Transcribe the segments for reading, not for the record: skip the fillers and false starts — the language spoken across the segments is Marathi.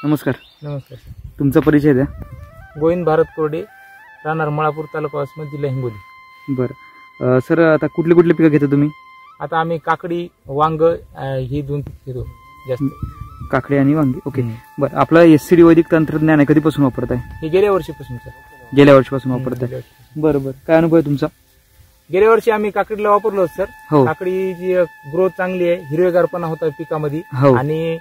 नमस्कार. नमस्कार. तुमचा परिचय द्या. गोविंद भारत कोरडे, राहणार मळापूर, तालुका वसमत, जिल्हा हिंगोली. बरं सर, आता कुठली कुठली पिकं घेता तुम्ही? आता आम्ही काकडी, वांग ही दोन पिकं घेतो जास्त. काकडी आणि वांगी. ओके. बरं, आपलं एससीडी वैदिक तंत्रज्ञान आहे, कधीपासून वापरताय? हे गेल्या वर्षीपासून सर. गेल्या वर्षीपासून वापरताय. बरं बरं, काय अनुभव आहे तुमचा? गेल्या वर्षी आम्ही काकडीला वापरलो सर. हो. काकडीची ग्रोथ चांगली आहे, हिरवेगारपणा होता पिकामध्ये हो. आणि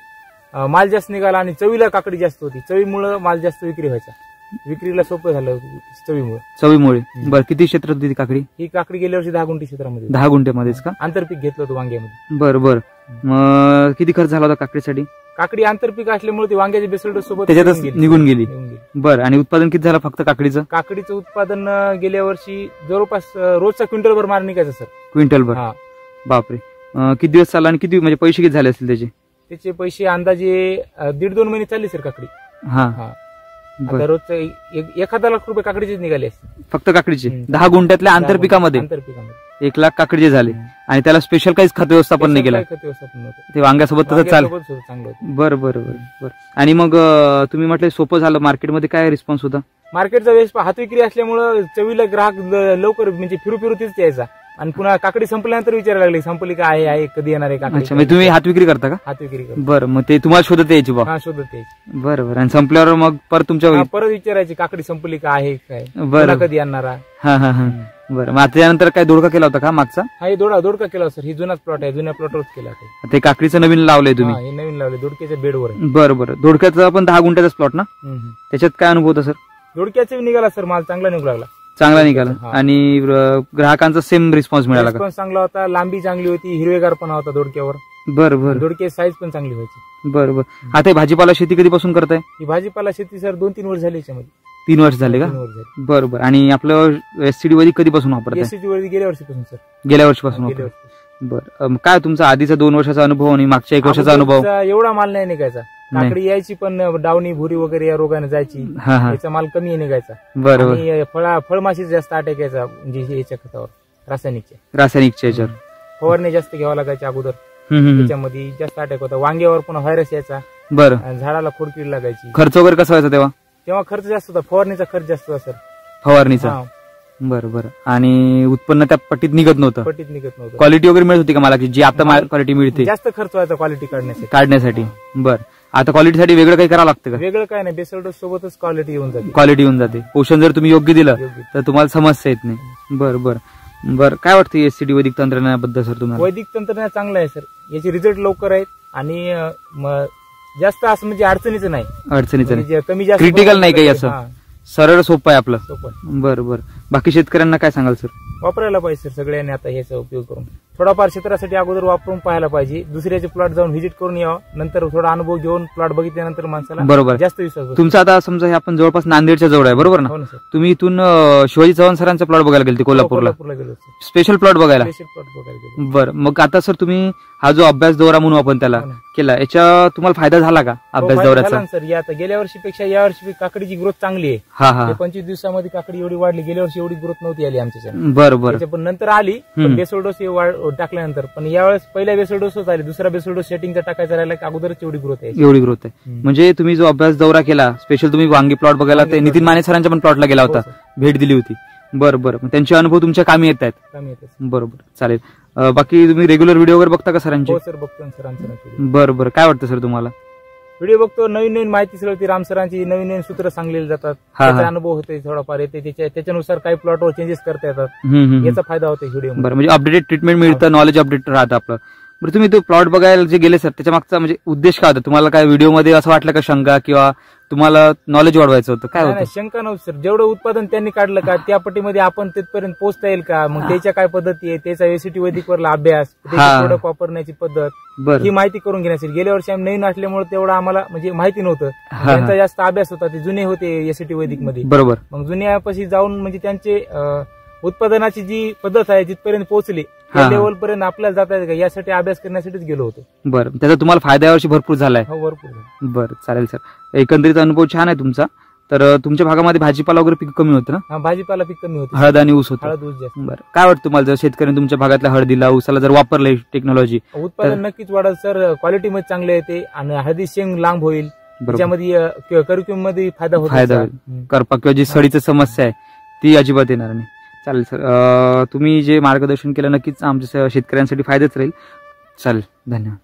माल जास्त निघाला आणि चवीला काकडी जास्त होती. चवीमुळे माल जास्त विक्री व्हायचा. विक्रीला सोपं झालं चवीमुळे. बरं, किती क्षेत्रात होती काकडी? ही काकडी गेल्या वर्षी 10 गुंठे क्षेत्रामध्ये. 10 गुंठ्यामध्येच का? आंतरपीक घेतलं होतं वांग्यामध्ये. बरं बरं, मग किती खर्च झाला होता काकडीसाठी? काकडी आंतरपीक असल्यामुळे ती वांग्याच्या बेसल्डोस सोबत त्याच्यातच निघून गेली. बरं, आणि उत्पादन किती झालं फक्त काकडीचं? काकडीचं उत्पादन गेल्या वर्षी जवळपास रोजचा क्विंटलभर माल निघायचा सर. क्विंटलभर? बापरे. किती दिवस चालला आणि किती म्हणजे पैसे किती झाले असतील त्याचे पैसे? अंदाजे 1.5-2 महिने चालले सर काकडी. आता रोजचं 1,000 लाख रुपये काकडीचेच निघाले असते फक्त काकडीचे. 10 गुंठ्यातल्या आंतरपिकामध्ये 1 लाख काकडीचे झाले. आणि त्याला स्पेशल काहीच खत व्यवस्थापन नाही केलं? ते वांग्यासोबत तसं चांगलं. बरं बरं बरं बरं. आणि मग तुम्ही म्हटलं सोपं झालं, मार्केटमध्ये काय रिस्पॉन्स होता? मार्केटचा वेळेस हात विक्री असल्यामुळे चवीला ग्राहक लवकर म्हणजे फिरू तीच यायचा. आणि पुन्हा काकडी संपल्यानंतर विचारायला लागली, संपली का आहे, कधी येणार आहे काकडी. म्हणजे तुम्ही हात विक्री करता का? हात विक्री करतो. बरं, मग ते तुम्हाला शोधत यायची बा? शोधत यायची. बरं बरं. आणि संपल्यावर मग परत तुमच्या परत विचारायची काकडी संपली का आहे काय, बरं कधी येणार? बरं, मग त्यानंतर काय दोडका केला होता का मागचा? हा, दोडका केला सर. ही जुनाच प्लॉट आहे, जुन्या प्लॉटवरच केला. ते काकडीचं नवीन लावलंय तुम्ही? हे नवीन लावले, दोडक्याच्या बेडवर. बरं बरं. दोडक्याचा पण 10 गुंठ्याचाच प्लॉट ना? त्याच्यात काय अनुभव होता सर? दोडक्याचा निघाला सर, माल चांगला निघू लागला. चांगला निघाला. आणि ग्राहकांचा सेम रिस्पॉन्स मिळाला का? चांगला होता, लांबी चांगली होती, हिरवेगारपणा होता दोडक्यावर. बरं बरं. दोडक्याची साईज पण चांगली व्हायची. बरं बरं. आता भाजीपाला शेती कधीपासून करताय? ही भाजीपाला शेती सर 2-3 वर्ष झाली याच्यामध्ये. 3 वर्ष झाले का? बरं बरं. आणि आपलं एससीडी वैदिक कधीपासून वापरताय? एससीडी वैदिक गेल्या वर्षीपासून सर. गेल्या वर्षीपासून वापरताय. बरं, काय तुमचा आधीचा 2 वर्षाचा अनुभव आणि मागच्या 1 वर्षाचा अनुभव? एवढा माल नाही निघायचा. काकडी यायची पण डावणी, भुरी वगैरे या रोगाने जायची. याचा माल कमी निघायचा. बरोबर. फळमाशी जास्त अटॅक यायचा म्हणजे याच्या खतावर, रासायनिकच्या याच्यावर फवारणी जास्त घ्यावा लागायची अगोदर. त्याच्यामध्ये जास्त अटॅक होता. वांग्यावर पुन्हा व्हायरस यायचा. बरं. झाडाला खोडकीड लागायची. खर्च वगैरे कसा व्हायचा तेव्हा? खर्च जास्त होता. फवारणीचा खर्च जास्त होता सर. फवारणीचा? बरं बरं. आणि उत्पन्न त्या पट्टीत निघत नव्हतं? क्वालिटी वगैरे मिळत होती का मला, जी आता क्वालिटी मिळते? जास्त खर्च व्हायचा क्वालिटी काढण्यासाठी. बरं, आता क्वालिटीसाठी वेगळं काही करावं लागतं का? वेगळं काय नाही, बेसल्डोस सोबतच क्वालिटी येऊन जाते. पोषण जर तुम्ही योग्य दिलं तर तुम्हाला समस्या येत नाही. बरं बरं बरं. काय वाटतं एससीडी वैदिक तंत्रज्ञानाबद्दल सर तुम्हाला? वैदिक तंत्रज्ञान चांगलं आहे सर. याचे रिझल्ट लवकर आहेत आणि जास्त असं म्हणजे अडचणीचं नाही. कमी जास्त क्रिटिकल नाही काही, असं सरळ सोपं आहे आपलं. बरं बरं. बाकी शेतकऱ्यांना काय सांगाल सर? वापरायला पाहिजे सर सगळ्यांनी आता ह्याचा उपयोग करून. थोडाफार क्षेत्रासाठी अगोदर वापरून पाहायला पाहिजे. दुसऱ्याचे प्लॉट जाऊन व्हिजिट करून यावं. नंतर थोडा अनुभव घेऊन प्लॉट बघितल्यानंतर माणसाला बरोबर जास्त विश्वास. तुमचा आता समजा हे आपण जवळपास नांदेडच्या जवळ आहे, बरोबर ना? तुम्ही इथून शिवाजी चव्हाण सरांचा प्लॉट बघायला गेले कोल्हापूरला? स्पेशल प्लॉट बघायला. बरं, मग आता सर तुम्ही हा जो अभ्यास दौरा म्हणून आपण त्याला केला, याचा तुम्हाला फायदा झाला का अभ्यास दौऱ्याचा? सर आता गेल्या वर्षीपेक्षा या वर्षी काकडीची ग्रोथ चांगली आहे. 25 दिवसामध्ये काकडी एवढी वाढली. गेल्या वर्षी एवढी ग्रोथ नव्हती आली आमच्या. बरोबर. पण नंतर आली बेसल डोस टाकल्यानंतर. पण यावेळेस पहिल्या बेसल डोसच आली, दुसरा बेसल डोस सेटिंगचा टाकायचा राहिला की अगोदरच एवढी ग्रोथ आहे. म्हणजे तुम्ही जो अभ्यास दौरा केला स्पेशल, तुम्ही वांगी प्लॉट बघायला ते नितीन माने सरांच्या पण प्लॉटला गेला होता, भेट दिली होती. बरं बरं. त्यांचे अनुभव तुमच्या कामी येत आहेत? बरोबर, चालेल. बाकी तुम्ही रेग्युलर व्हिडिओ वगैरे बघता का सरांचे? सर बघतो सरांचं. बरं बरं. काय वाटतं सर तुम्हाला? व्हिडिओ बघतो, नवीन माहिती सगळी राम सरांची, नवीन सूत्र सांगलेली जातात. त्याचा अनुभव होते, थोडाफार येते. त्याच्यानुसार काही प्लॉटवर चेंजेस करता येतात. याचा फायदा होतो व्हिडिओ. बरं, म्हणजे अपडेटेड ट्रीटमेंट मिळतं, नॉलेज अपडेट राहतं आपलं. बरं, तुम्ही तो प्लॉट बघायला जे गेले सर, त्याच्या मागचा म्हणजे उद्देश काय होता? तुम्हाला काय व्हिडिओमध्ये असं वाटलं का शंका, किंवा तुम्हाला नॉलेज वाढवायचं होतं? काय होतं? शंका नव्हती सर. जेवढं उत्पादन त्यांनी काढलं का त्या पट्टीमध्ये आपण तिथपर्यंत पोहोचता येईल का, मग त्याच्या काय पद्धती आहे, त्याचा एसीटी वैदिकवरला अभ्यास, प्रोडक्ट वापरण्याची पद्धत, ही माहिती करून घेण्यासाठी. गेल्या वर्षी आम्ही नवीन असल्यामुळे तेवढं आम्हाला म्हणजे माहिती नव्हतं. त्यांचा जास्त अभ्यास होता. ते जुने होते एसीटी वैदिक मध्ये. बरोबर. मग जुन्यापाशी जाऊन म्हणजे त्यांचे उत्पादनाची जी पद्धत आहे जिथपर्यंत पोहोचली त्या लेवल पर्यंत आपल्याला जाता येईल का यासाठी अभ्यास करण्यासाठीच गेलो होतो. बरं, त्याचा तुम्हाला फायदा यावर्षी भरपूर झालाय? हो, भरपूर. बरं, चालेल सर. एकंदरीत अनुभव छान आहे तुमचा. तर तुमच्या भागामध्ये भाजीपाला वगैरे पीक कमी होतं ना? भाजीपाला पीक कमी होतं. हळद आणि ऊस होतं. हळद ऊस जास्त. बरं, काय वाटतं तुम्हाला जर शेतकऱ्यांनी तुमच्या भागातल्या हळदीला ऊसाला जर वापरलं टेक्नॉलॉजी? उत्पादन नक्कीच वाढेल सर. क्वालिटी मध्ये चांगले येते आणि हळदी शेंग लांब होईल, त्याच्यामध्ये करिक्युलम मध्ये फायदा होईल. करपा किंवा जी सडीची समस्या आहे ती अजिबात येणार नाही. चालेल सर, तुम्ही जे मार्गदर्शन केलं नक्कीच आमच्या शेतकऱ्यांसाठी फायद्याच राहील. चालेल, धन्यवाद.